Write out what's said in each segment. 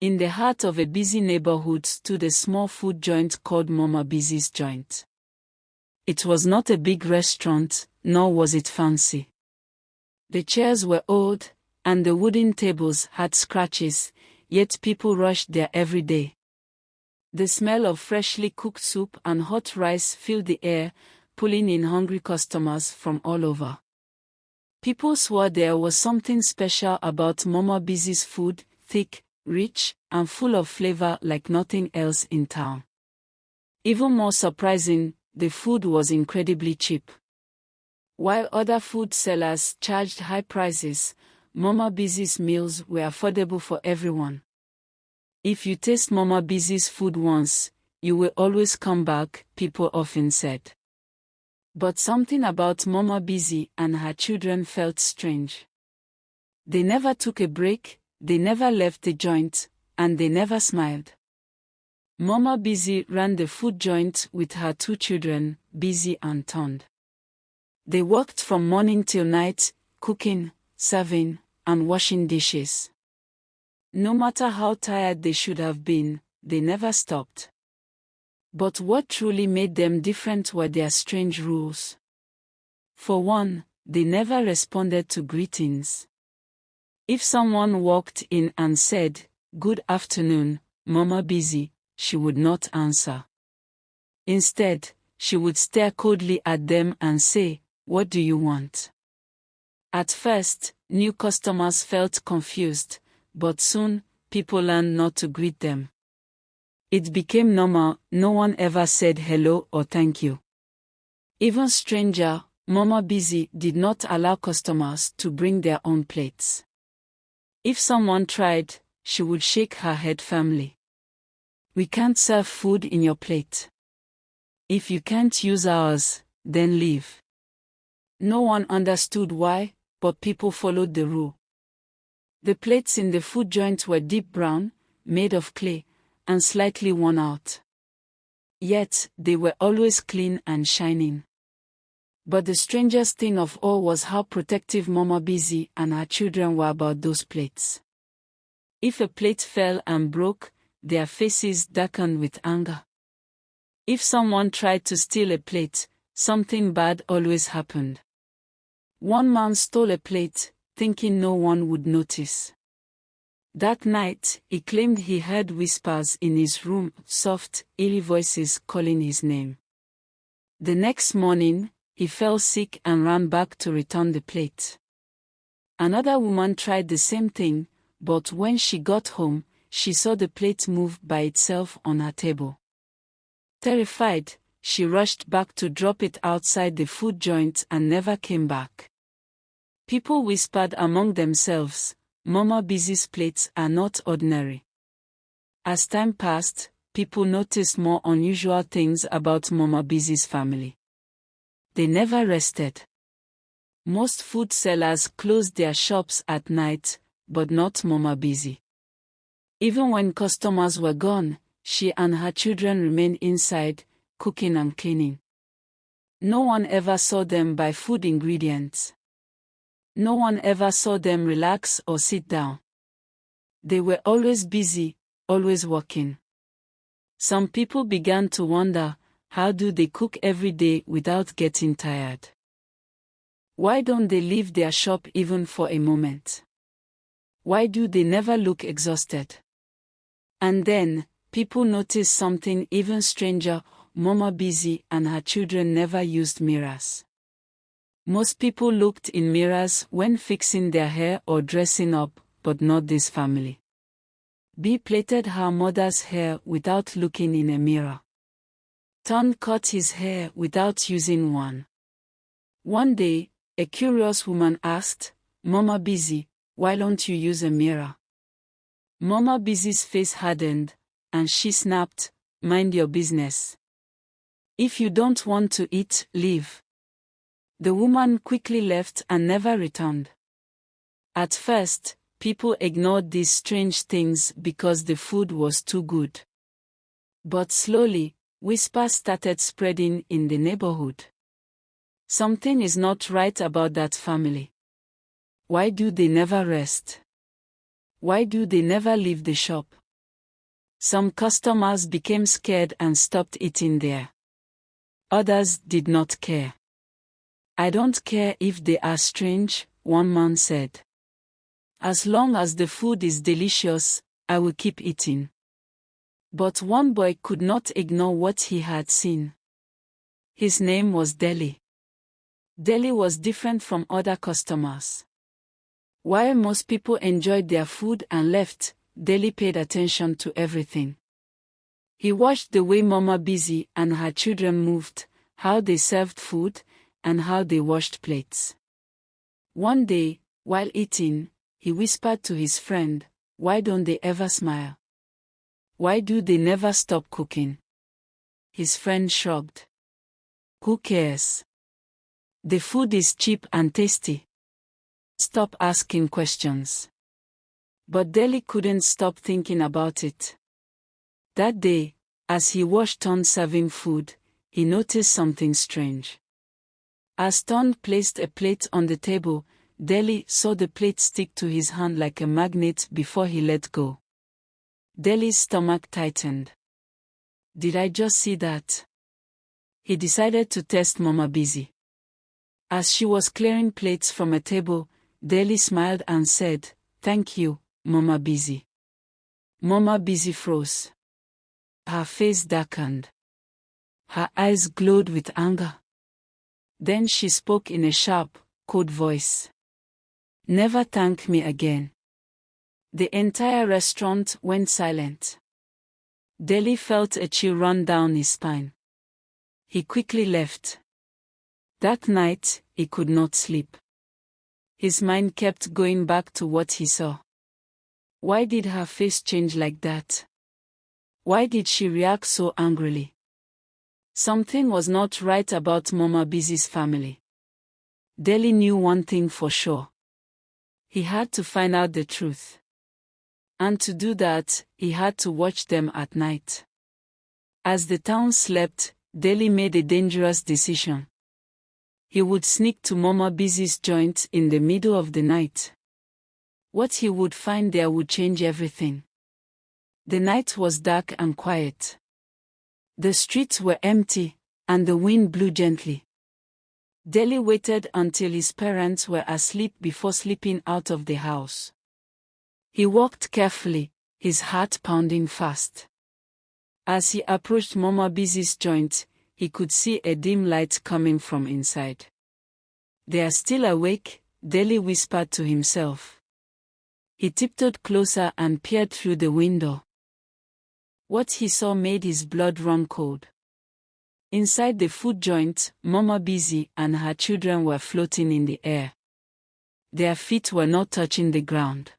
In the heart of a busy neighborhood stood a small food joint called Mama Beezy's joint. It was not a big restaurant, nor was it fancy. The chairs were old, and the wooden tables had scratches, yet people rushed there every day. The smell of freshly cooked soup and hot rice filled the air, pulling in hungry customers from all over. People swore there was something special about Mama Beezy's food, thick, rich, and full of flavor like nothing else in town. Even more surprising, the food was incredibly cheap. While other food sellers charged high prices, Mama Beezy's meals were affordable for everyone. If you taste Mama Beezy's food once, you will always come back, people often said. But something about Mama Beezy and her children felt strange. They never took a break, they never left the joint, and they never smiled. Mama Beezy ran the food joint with her 2 children, Beezy and Tond. They worked from morning till night, cooking, serving, and washing dishes. No matter how tired they should have been, they never stopped. But what truly made them different were their strange rules. For one, they never responded to greetings. If someone walked in and said, "Good afternoon, Mama Beezy," she would not answer. Instead, she would stare coldly at them and say, "What do you want?" At first, new customers felt confused, but soon, people learned not to greet them. It became normal, no one ever said hello or thank you. Even stranger, Mama Beezy did not allow customers to bring their own plates. If someone tried, she would shake her head firmly. "We can't serve food in your plate. If you can't use ours, then leave." No one understood why, but people followed the rule. The plates in the food joint were deep brown, made of clay, and slightly worn out. Yet, they were always clean and shining. But the strangest thing of all was how protective Mama Beezy and her children were about those plates. If a plate fell and broke, their faces darkened with anger. If someone tried to steal a plate, something bad always happened. One man stole a plate, thinking no one would notice. That night, he claimed he heard whispers in his room, soft, eerie voices calling his name. The next morning, he fell sick and ran back to return the plate. Another woman tried the same thing, but when she got home, she saw the plate move by itself on her table. Terrified, she rushed back to drop it outside the food joint and never came back. People whispered among themselves, "Mama Beezy's plates are not ordinary." As time passed, people noticed more unusual things about Mama Beezy's family. They never rested. Most food sellers closed their shops at night, but not Mama Beezy. Even when customers were gone, she and her children remained inside, cooking and cleaning. No one ever saw them buy food ingredients. No one ever saw them relax or sit down. They were always busy, always working. Some people began to wonder, how do they cook every day without getting tired? Why don't they leave their shop even for a moment? Why do they never look exhausted? And then, people noticed something even stranger. Mama Beezy and her children never used mirrors. Most people looked in mirrors when fixing their hair or dressing up, but not this family. Bee plaited her mother's hair without looking in a mirror. Ton cut his hair without using one. One day, a curious woman asked, "Mama Beezy, why don't you use a mirror?" Mama Beezy's face hardened, and she snapped, "Mind your business. If you don't want to eat, leave." The woman quickly left and never returned. At first, people ignored these strange things because the food was too good. But slowly, whispers started spreading in the neighborhood. Something is not right about that family. Why do they never rest? Why do they never leave the shop? Some customers became scared and stopped eating there. Others did not care. "I don't care if they are strange," one man said. "As long as the food is delicious, I will keep eating." But one boy could not ignore what he had seen. His name was Deli. Deli was different from other customers. While most people enjoyed their food and left, Deli paid attention to everything. He watched the way Mama Beezy and her children moved, how they served food, and how they washed plates. One day, while eating, he whispered to his friend, "Why don't they ever smile? Why do they never stop cooking?" His friend shrugged. "Who cares? The food is cheap and tasty. Stop asking questions." But Deli couldn't stop thinking about it. That day, as he watched Ton serving food, he noticed something strange. As Ton placed a plate on the table, Deli saw the plate stick to his hand like a magnet before he let go. Deli's stomach tightened. "Did I just see that?" He decided to test Mama Beezy. As she was clearing plates from a table, Deli smiled and said, "Thank you, Mama Beezy." Mama Beezy froze. Her face darkened. Her eyes glowed with anger. Then she spoke in a sharp, cold voice. "Never thank me again." The entire restaurant went silent. Deli felt a chill run down his spine. He quickly left. That night, he could not sleep. His mind kept going back to what he saw. Why did her face change like that? Why did she react so angrily? Something was not right about Mama Beezy's family. Deli knew one thing for sure. He had to find out the truth. And to do that, he had to watch them at night. As the town slept, Deli made a dangerous decision. He would sneak to Mama Beezy's joint in the middle of the night. What he would find there would change everything. The night was dark and quiet. The streets were empty, and the wind blew gently. Deli waited until his parents were asleep before slipping out of the house. He walked carefully, his heart pounding fast. As he approached Mama Beezy's joint, he could see a dim light coming from inside. "They are still awake," Deli whispered to himself. He tiptoed closer and peered through the window. What he saw made his blood run cold. Inside the food joint, Mama Beezy and her children were floating in the air. Their feet were not touching the ground.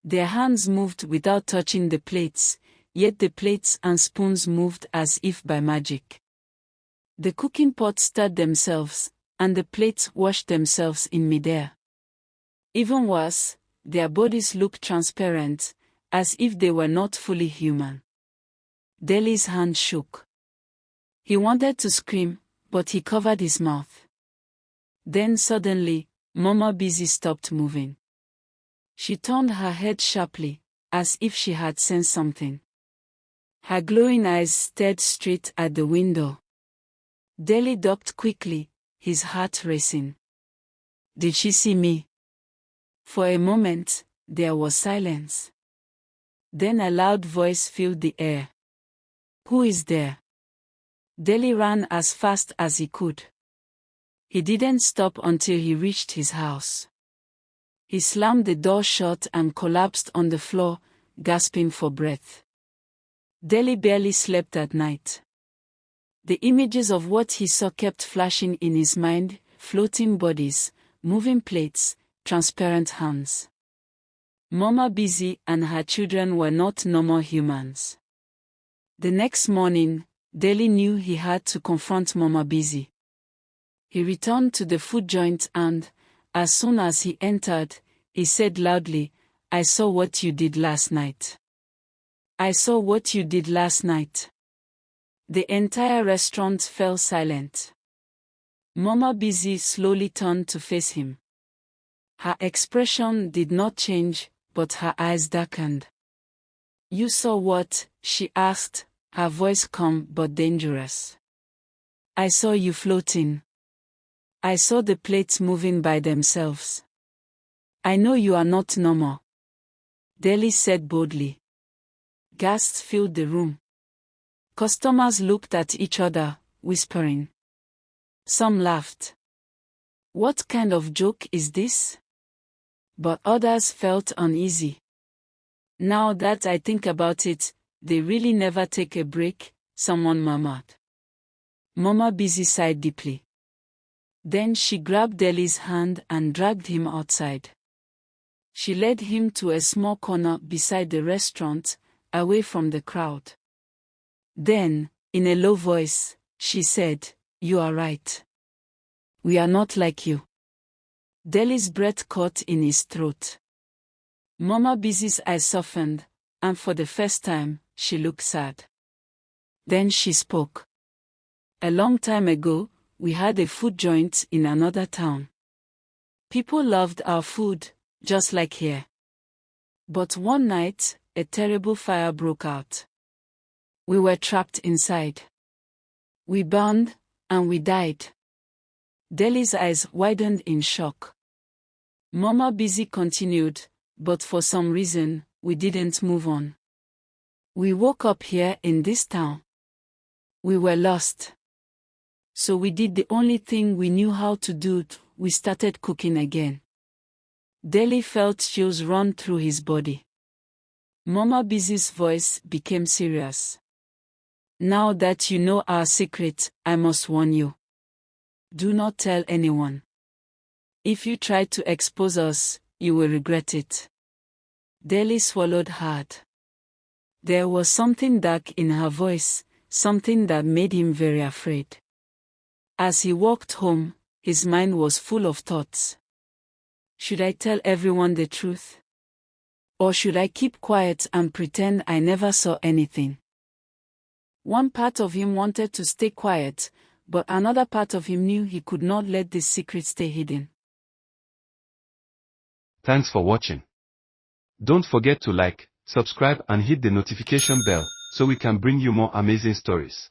Their hands moved without touching the plates, yet the plates and spoons moved as if by magic. The cooking pots stirred themselves, and the plates washed themselves in midair. Even worse, their bodies looked transparent, as if they were not fully human. Deli's hand shook. He wanted to scream, but he covered his mouth. Then suddenly, Mama Beezy stopped moving. She turned her head sharply, as if she had sensed something. Her glowing eyes stared straight at the window. Deli ducked quickly, his heart racing. Did she see me? For a moment, there was silence. Then a loud voice filled the air. Who is there? Deli ran as fast as he could. He didn't stop until he reached his house. He slammed the door shut and collapsed on the floor, gasping for breath. Deli barely slept at night. The images of what he saw kept flashing in his mind, floating bodies, moving plates, transparent hands. Mama Beezy and her children were not normal humans. The next morning, Deli knew he had to confront Mama Beezy. He returned to the food joint and, as soon as he entered, he said loudly, I saw what you did last night. I saw what you did last night. The entire restaurant fell silent. Mama Beezy slowly turned to face him. Her expression did not change, but her eyes darkened. You saw what? She asked, her voice calm but dangerous. I saw you floating. I saw the plates moving by themselves. I know you are not normal, Deli said boldly. Gasps filled the room. Customers looked at each other, whispering. Some laughed. What kind of joke is this? But others felt uneasy. Now that I think about it, they really never take a break, someone murmured. Mama Beezy sighed deeply. Then she grabbed Deli's hand and dragged him outside. She led him to a small corner beside the restaurant, away from the crowd. Then, in a low voice, she said, You are right. We are not like you. Deli's breath caught in his throat. Mama Beezy's eyes softened, and for the first time, she looked sad. Then she spoke. A long time ago, we had a food joint in another town. People loved our food, just like here. But one night, a terrible fire broke out. We were trapped inside. We burned, and we died. Deli's eyes widened in shock. Mama Beezy continued, but for some reason, we didn't move on. We woke up here in this town. We were lost. So we did the only thing we knew how to do, we started cooking again. Deli felt chills run through his body. Mama Beezy's voice became serious. Now that you know our secret, I must warn you. Do not tell anyone. If you try to expose us, you will regret it. Deli swallowed hard. There was something dark in her voice, something that made him very afraid. As he walked home, his mind was full of thoughts. Should I tell everyone the truth? Or should I keep quiet and pretend I never saw anything? One part of him wanted to stay quiet, but another part of him knew he could not let this secret stay hidden. Thanks for watching. Don't forget to like, subscribe and hit the notification bell so we can bring you more amazing stories.